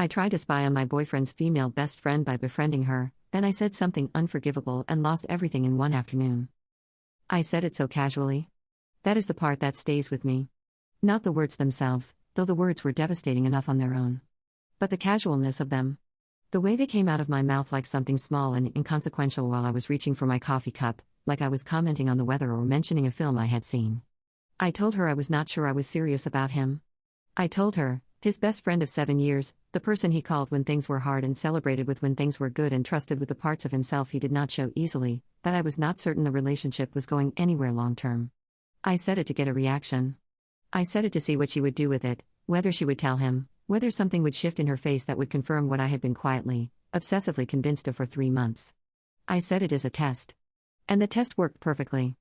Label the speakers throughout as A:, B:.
A: I tried to spy on my boyfriend's female best friend by befriending her, then I said something unforgivable and lost everything in one afternoon. I said it so casually. That is the part that stays with me. Not the words themselves, though the words were devastating enough on their own. But the casualness of them. The way they came out of my mouth like something small and inconsequential while I was reaching for my coffee cup, like I was commenting on the weather or mentioning a film I had seen. I told her I was not sure I was serious about him. I told her, his best friend of 7 years, the person he called when things were hard and celebrated with when things were good and trusted with the parts of himself he did not show easily, that I was not certain the relationship was going anywhere long term. I said it to get a reaction. I said it to see what she would do with it, whether she would tell him, whether something would shift in her face that would confirm what I had been quietly, obsessively convinced of for 3 months. I said it as a test. And the test worked perfectly.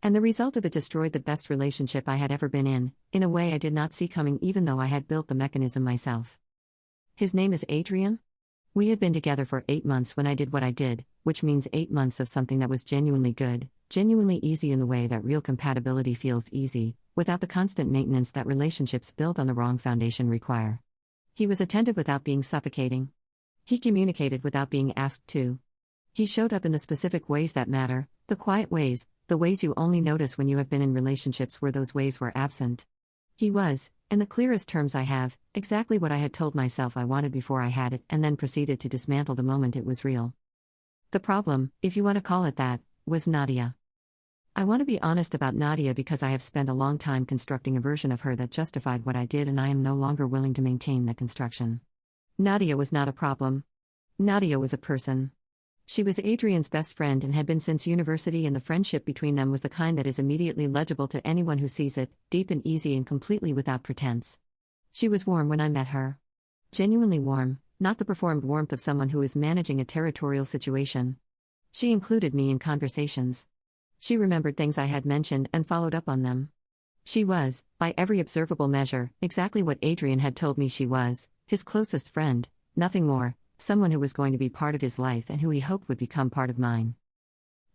A: And the result of it destroyed the best relationship I had ever been in a way I did not see coming even though I had built the mechanism myself. His name is Adrian. We had been together for 8 months when I did what I did, which means 8 months of something that was genuinely good, genuinely easy in the way that real compatibility feels easy, without the constant maintenance that relationships built on the wrong foundation require. He was attentive without being suffocating. He communicated without being asked to. He showed up in the specific ways that matter, the quiet ways, the ways you only notice when you have been in relationships where those ways were absent. He was, in the clearest terms I have, exactly what I had told myself I wanted before I had it and then proceeded to dismantle the moment it was real. The problem, if you want to call it that, was Nadia. I want to be honest about Nadia because I have spent a long time constructing a version of her that justified what I did and I am no longer willing to maintain that construction. Nadia was not a problem. Nadia was a person. She was Adrian's best friend and had been since university, and the friendship between them was the kind that is immediately legible to anyone who sees it, deep and easy and completely without pretense. She was warm when I met her. Genuinely warm, not the performed warmth of someone who is managing a territorial situation. She included me in conversations. She remembered things I had mentioned and followed up on them. She was, by every observable measure, exactly what Adrian had told me she was, his closest friend, nothing more. Someone who was going to be part of his life and who he hoped would become part of mine.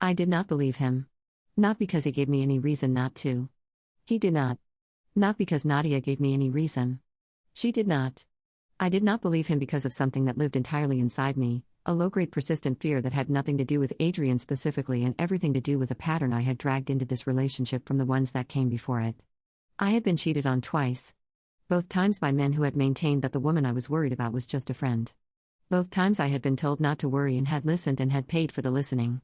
A: I did not believe him. Not because he gave me any reason not to. He did not. Not because Nadia gave me any reason. She did not. I did not believe him because of something that lived entirely inside me, a low-grade persistent fear that had nothing to do with Adrian specifically and everything to do with a pattern I had dragged into this relationship from the ones that came before it. I had been cheated on twice. Both times by men who had maintained that the woman I was worried about was just a friend. Both times I had been told not to worry and had listened and had paid for the listening.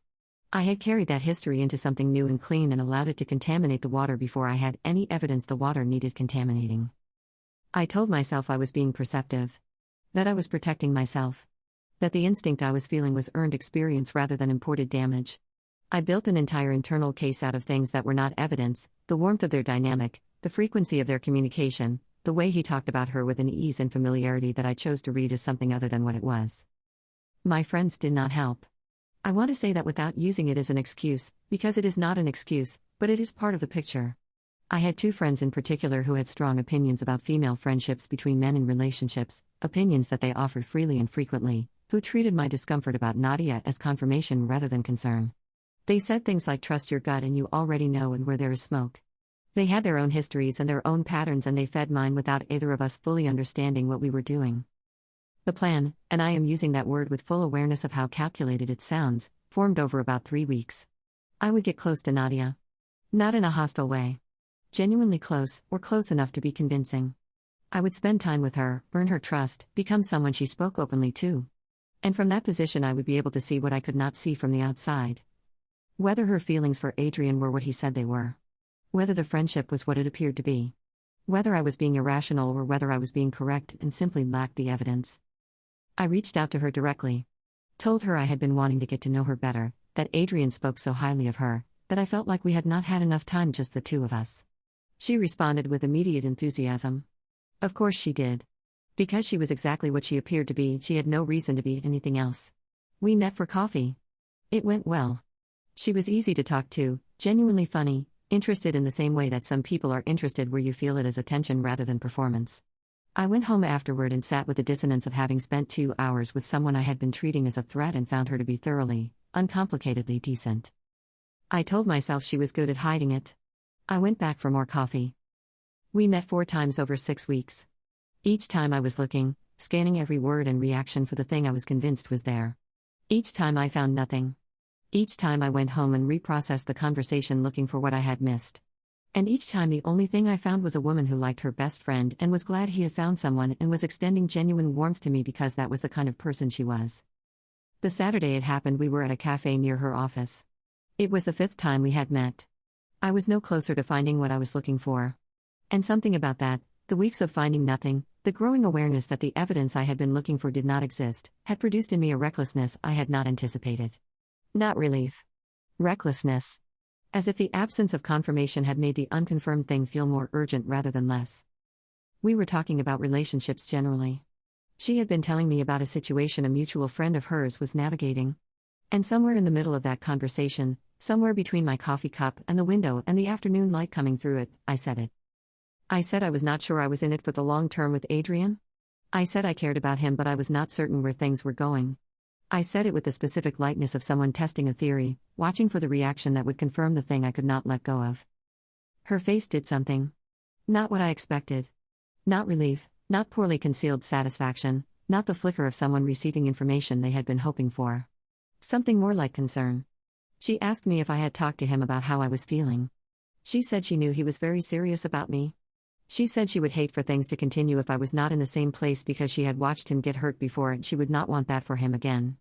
A: I had carried that history into something new and clean and allowed it to contaminate the water before I had any evidence the water needed contaminating. I told myself I was being perceptive. That I was protecting myself. That the instinct I was feeling was earned experience rather than imported damage. I built an entire internal case out of things that were not evidence, the warmth of their dynamic, the frequency of their communication, the way he talked about her with an ease and familiarity that I chose to read as something other than what it was. My friends did not help. I want to say that without using it as an excuse, because it is not an excuse, but it is part of the picture. I had 2 friends in particular who had strong opinions about female friendships between men in relationships, opinions that they offered freely and frequently, who treated my discomfort about Nadia as confirmation rather than concern. They said things like trust your gut and you already know and where there is smoke. They had their own histories and their own patterns and they fed mine without either of us fully understanding what we were doing. The plan, and I am using that word with full awareness of how calculated it sounds, formed over about 3 weeks. I would get close to Nadia. Not in a hostile way. Genuinely close, or close enough to be convincing. I would spend time with her, earn her trust, become someone she spoke openly to. And from that position I would be able to see what I could not see from the outside. Whether her feelings for Adrian were what he said they were. Whether the friendship was what it appeared to be. Whether I was being irrational or whether I was being correct and simply lacked the evidence. I reached out to her directly. Told her I had been wanting to get to know her better, that Adrian spoke so highly of her, that I felt like we had not had enough time just the 2 of us. She responded with immediate enthusiasm. Of course she did. Because she was exactly what she appeared to be, she had no reason to be anything else. We met for coffee. It went well. She was easy to talk to, genuinely funny, interested in the same way that some people are interested where you feel it as attention rather than performance. I went home afterward and sat with the dissonance of having spent 2 hours with someone I had been treating as a threat and found her to be thoroughly, uncomplicatedly decent. I told myself she was good at hiding it. I went back for more coffee. We met 4 times over 6 weeks. Each time I was looking, scanning every word and reaction for the thing I was convinced was there. Each time I found nothing. Each time I went home and reprocessed the conversation looking for what I had missed. And each time the only thing I found was a woman who liked her best friend and was glad he had found someone and was extending genuine warmth to me because that was the kind of person she was. The Saturday it happened, we were at a cafe near her office. It was the 5th time we had met. I was no closer to finding what I was looking for. And something about that, the weeks of finding nothing, the growing awareness that the evidence I had been looking for did not exist, had produced in me a recklessness I had not anticipated. Not relief. Recklessness. As if the absence of confirmation had made the unconfirmed thing feel more urgent rather than less. We were talking about relationships generally. She had been telling me about a situation a mutual friend of hers was navigating. And somewhere in the middle of that conversation, somewhere between my coffee cup and the window and the afternoon light coming through it, I said it. I said I was not sure I was in it for the long term with Adrian. I said I cared about him, but I was not certain where things were going. I said it with the specific lightness of someone testing a theory, watching for the reaction that would confirm the thing I could not let go of. Her face did something. Not what I expected. Not relief, not poorly concealed satisfaction, not the flicker of someone receiving information they had been hoping for. Something more like concern. She asked me if I had talked to him about how I was feeling. She said she knew he was very serious about me. She said she would hate for things to continue if I was not in the same place because she had watched him get hurt before and she would not want that for him again.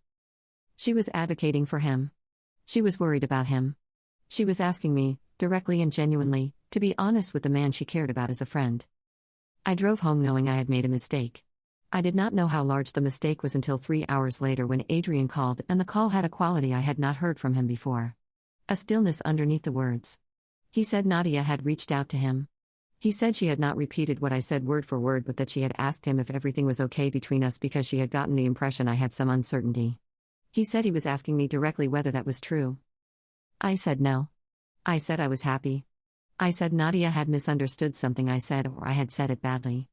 A: She was advocating for him. She was worried about him. She was asking me, directly and genuinely, to be honest with the man she cared about as a friend. I drove home knowing I had made a mistake. I did not know how large the mistake was until 3 hours later when Adrian called, and the call had a quality I had not heard from him before. A stillness underneath the words. He said Nadia had reached out to him. He said she had not repeated what I said word for word, but that she had asked him if everything was okay between us because she had gotten the impression I had some uncertainty. He said he was asking me directly whether that was true. I said no. I said I was happy. I said Nadia had misunderstood something I said, or I had said it badly.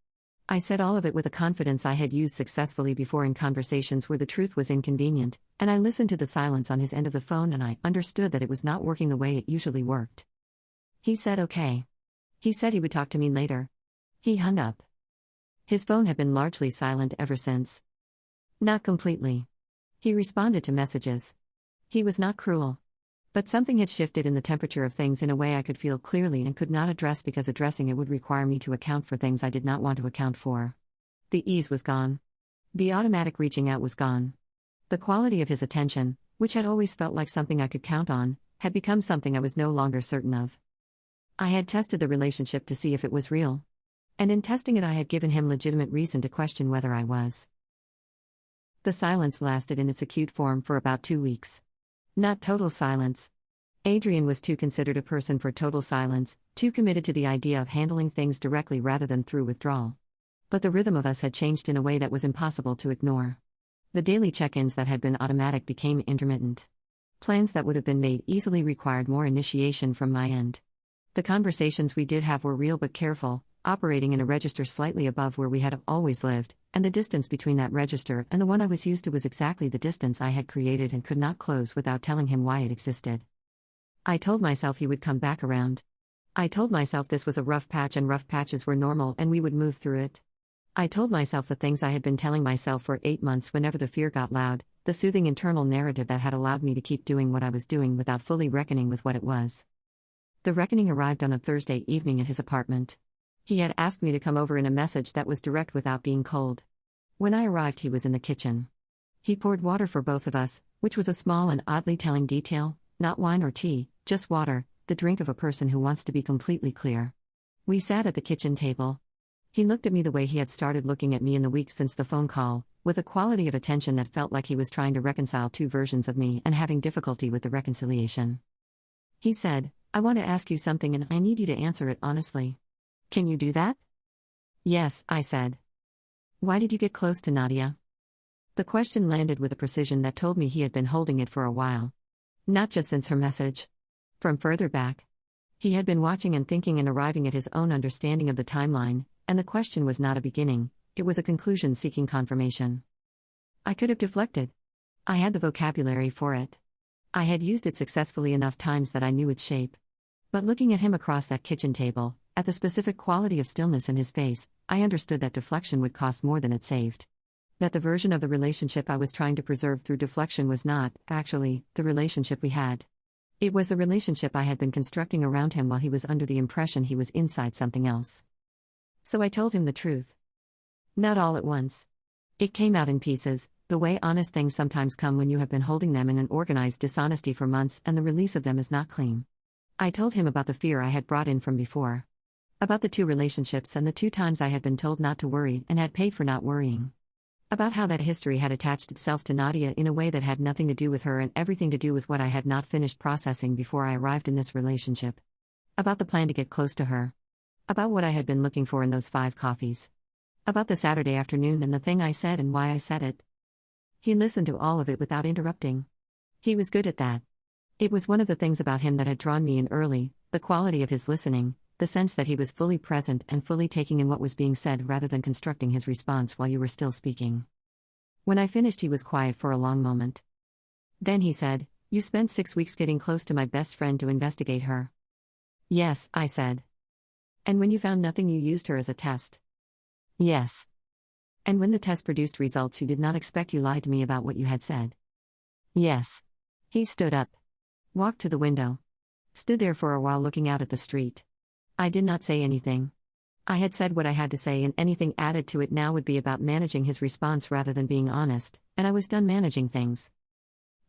A: I said all of it with a confidence I had used successfully before in conversations where the truth was inconvenient, and I listened to the silence on his end of the phone and I understood that it was not working the way it usually worked. He said okay. He said he would talk to me later. He hung up. His phone had been largely silent ever since. Not completely. He responded to messages. He was not cruel. But something had shifted in the temperature of things in a way I could feel clearly and could not address because addressing it would require me to account for things I did not want to account for. The ease was gone. The automatic reaching out was gone. The quality of his attention, which had always felt like something I could count on, had become something I was no longer certain of. I had tested the relationship to see if it was real. And in testing it I had given him legitimate reason to question whether I was. The silence lasted in its acute form for about 2 weeks. Not total silence. Adrian was too considered a person for total silence, too committed to the idea of handling things directly rather than through withdrawal. But the rhythm of us had changed in a way that was impossible to ignore. The daily check-ins that had been automatic became intermittent. Plans that would have been made easily required more initiation from my end. The conversations we did have were real but careful, operating in a register slightly above where we had always lived, and the distance between that register and the one I was used to was exactly the distance I had created and could not close without telling him why it existed. I told myself he would come back around. I told myself this was a rough patch and rough patches were normal and we would move through it. I told myself the things I had been telling myself for 8 months whenever the fear got loud, the soothing internal narrative that had allowed me to keep doing what I was doing without fully reckoning with what it was. The reckoning arrived on a Thursday evening at his apartment. He had asked me to come over in a message that was direct without being cold. When I arrived, he was in the kitchen. He poured water for both of us, which was a small and oddly telling detail, not wine or tea, just water, the drink of a person who wants to be completely clear. We sat at the kitchen table. He looked at me the way he had started looking at me in the weeks since the phone call, with a quality of attention that felt like he was trying to reconcile two versions of me and having difficulty with the reconciliation. He said, "I want to ask you something and I need you to answer it honestly. Can you do that?" "Yes," I said. "Why did you get close to Nadia?" The question landed with a precision that told me he had been holding it for a while. Not just since her message. From further back. He had been watching and thinking and arriving at his own understanding of the timeline, and the question was not a beginning, it was a conclusion seeking confirmation. I could have deflected. I had the vocabulary for it. I had used it successfully enough times that I knew its shape. But looking at him across that kitchen table, at the specific quality of stillness in his face, I understood that deflection would cost more than it saved. That the version of the relationship I was trying to preserve through deflection was not, actually, the relationship we had. It was the relationship I had been constructing around him while he was under the impression he was inside something else. So I told him the truth. Not all at once. It came out in pieces, the way honest things sometimes come when you have been holding them in an organized dishonesty for months and the release of them is not clean. I told him about the fear I had brought in from before. About the 2 relationships and the 2 times I had been told not to worry and had paid for not worrying. About how that history had attached itself to Nadia in a way that had nothing to do with her and everything to do with what I had not finished processing before I arrived in this relationship. About the plan to get close to her. About what I had been looking for in those 5 coffees. About the Saturday afternoon and the thing I said and why I said it. He listened to all of it without interrupting. He was good at that. It was one of the things about him that had drawn me in early, the quality of his listening, the sense that he was fully present and fully taking in what was being said rather than constructing his response while you were still speaking. When I finished, he was quiet for a long moment. Then he said, "You spent 6 weeks getting close to my best friend to investigate her." "Yes," I said. "And when you found nothing, you used her as a test." "Yes." "And when the test produced results you did not expect, you lied to me about what you had said." "Yes." He stood up, walked to the window, stood there for a while looking out at the street. I did not say anything. I had said what I had to say, and anything added to it now would be about managing his response rather than being honest, and I was done managing things.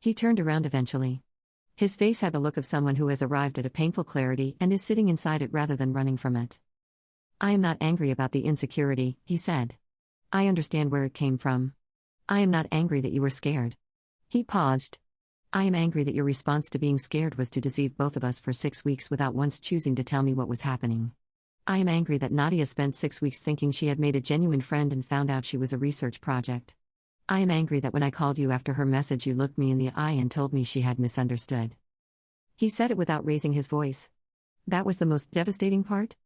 A: He turned around eventually. His face had the look of someone who has arrived at a painful clarity and is sitting inside it rather than running from it. "I am not angry about the insecurity," he said. "I understand where it came from. I am not angry that you were scared." He paused. "I am angry that your response to being scared was to deceive both of us for 6 weeks without once choosing to tell me what was happening. I am angry that Nadia spent 6 weeks thinking she had made a genuine friend and found out she was a research project. I am angry that when I called you after her message you looked me in the eye and told me she had misunderstood." He said it without raising his voice. That was the most devastating part.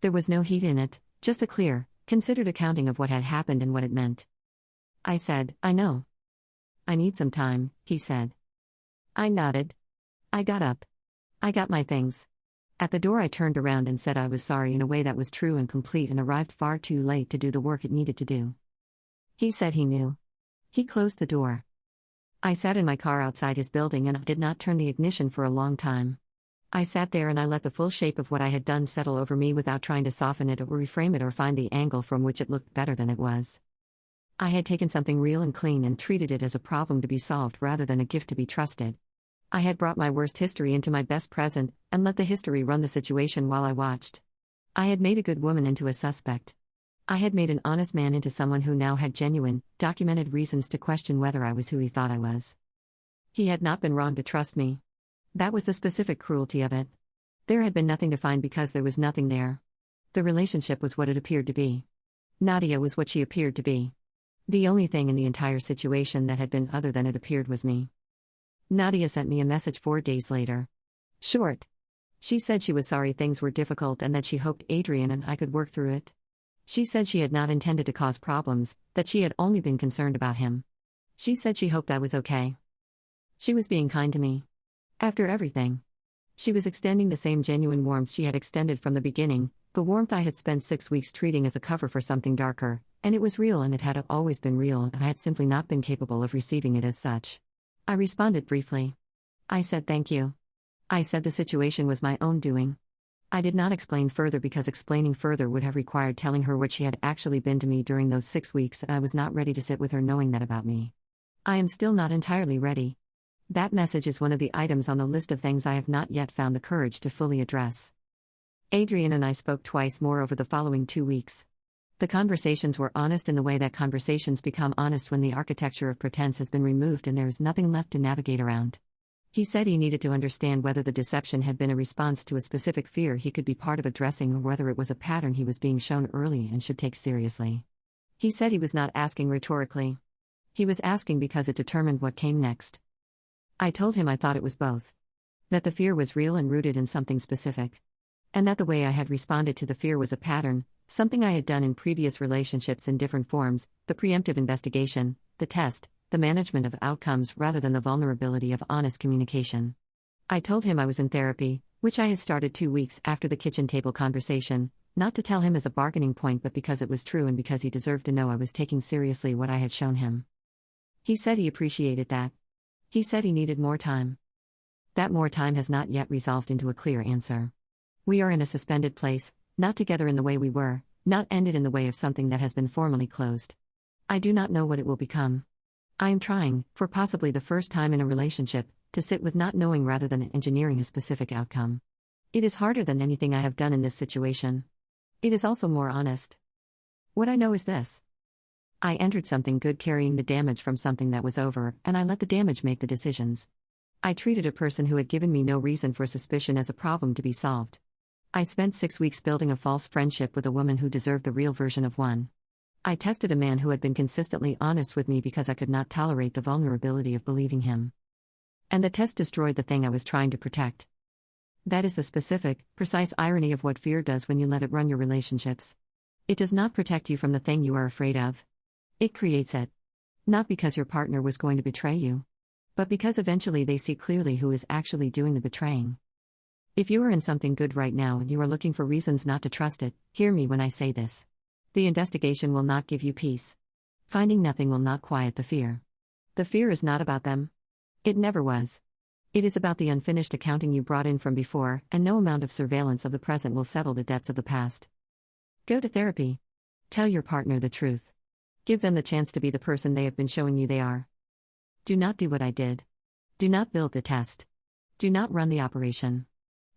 A: There was no heat in it, just a clear, considered accounting of what had happened and what it meant. I said, "I know." "I need some time," he said. I nodded. I got up. I got my things. At the door I turned around and said I was sorry in a way that was true and complete and arrived far too late to do the work it needed to do. He said he knew. He closed the door. I sat in my car outside his building and I did not turn the ignition for a long time. I sat there and I let the full shape of what I had done settle over me without trying to soften it or reframe it or find the angle from which it looked better than it was. I had taken something real and clean and treated it as a problem to be solved rather than a gift to be trusted. I had brought my worst history into my best present, and let the history run the situation while I watched. I had made a good woman into a suspect. I had made an honest man into someone who now had genuine, documented reasons to question whether I was who he thought I was. He had not been wrong to trust me. That was the specific cruelty of it. There had been nothing to find because there was nothing there. The relationship was what it appeared to be. Nadia was what she appeared to be. The only thing in the entire situation that had been other than it appeared was me. Nadia sent me a message 4 days later. Short. She said she was sorry things were difficult and that she hoped Adrian and I could work through it. She said she had not intended to cause problems, that she had only been concerned about him. She said she hoped I was okay. She was being kind to me. After everything. She was extending the same genuine warmth she had extended from the beginning, the warmth I had spent 6 weeks treating as a cover for something darker, and it was real and it had always been real and I had simply not been capable of receiving it as such. I responded briefly. I said thank you. I said the situation was my own doing. I did not explain further because explaining further would have required telling her what she had actually been to me during those 6 weeks, and I was not ready to sit with her knowing that about me. I am still not entirely ready. That message is one of the items on the list of things I have not yet found the courage to fully address. Adrian and I spoke twice more over the following 2 weeks. The conversations were honest in the way that conversations become honest when the architecture of pretense has been removed and there is nothing left to navigate around. He said he needed to understand whether the deception had been a response to a specific fear he could be part of addressing or whether it was a pattern he was being shown early and should take seriously. He said he was not asking rhetorically. He was asking because it determined what came next. I told him I thought it was both. That the fear was real and rooted in something specific. And that the way I had responded to the fear was a pattern, something I had done in previous relationships in different forms, the preemptive investigation, the test, the management of outcomes rather than the vulnerability of honest communication. I told him I was in therapy, which I had started 2 weeks after the kitchen table conversation, not to tell him as a bargaining point but because it was true and because he deserved to know I was taking seriously what I had shown him. He said he appreciated that. He said he needed more time. That more time has not yet resolved into a clear answer. We are in a suspended place, not together in the way we were, not ended in the way of something that has been formally closed. I do not know what it will become. I am trying, for possibly the first time in a relationship, to sit with not knowing rather than engineering a specific outcome. It is harder than anything I have done in this situation. It is also more honest. What I know is this. I entered something good carrying the damage from something that was over, and I let the damage make the decisions. I treated a person who had given me no reason for suspicion as a problem to be solved. I spent 6 weeks building a false friendship with a woman who deserved the real version of one. I tested a man who had been consistently honest with me because I could not tolerate the vulnerability of believing him. And the test destroyed the thing I was trying to protect. That is the specific, precise irony of what fear does when you let it run your relationships. It does not protect you from the thing you are afraid of. It creates it. Not because your partner was going to betray you, but because eventually they see clearly who is actually doing the betraying. If you are in something good right now and you are looking for reasons not to trust it, hear me when I say this. The investigation will not give you peace. Finding nothing will not quiet the fear. The fear is not about them. It never was. It is about the unfinished accounting you brought in from before, and no amount of surveillance of the present will settle the debts of the past. Go to therapy. Tell your partner the truth. Give them the chance to be the person they have been showing you they are. Do not do what I did. Do not build the test. Do not run the operation.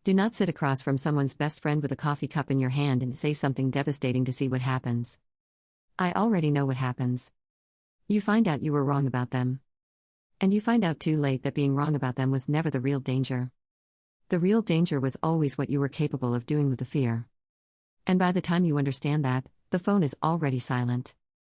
A: Do not sit across from someone's best friend with a coffee cup in your hand and say something devastating to see what happens. I already know what happens. You find out you were wrong about them. And you find out too late that being wrong about them was never the real danger. The real danger was always what you were capable of doing with the fear. And by the time you understand that, the phone is already silent.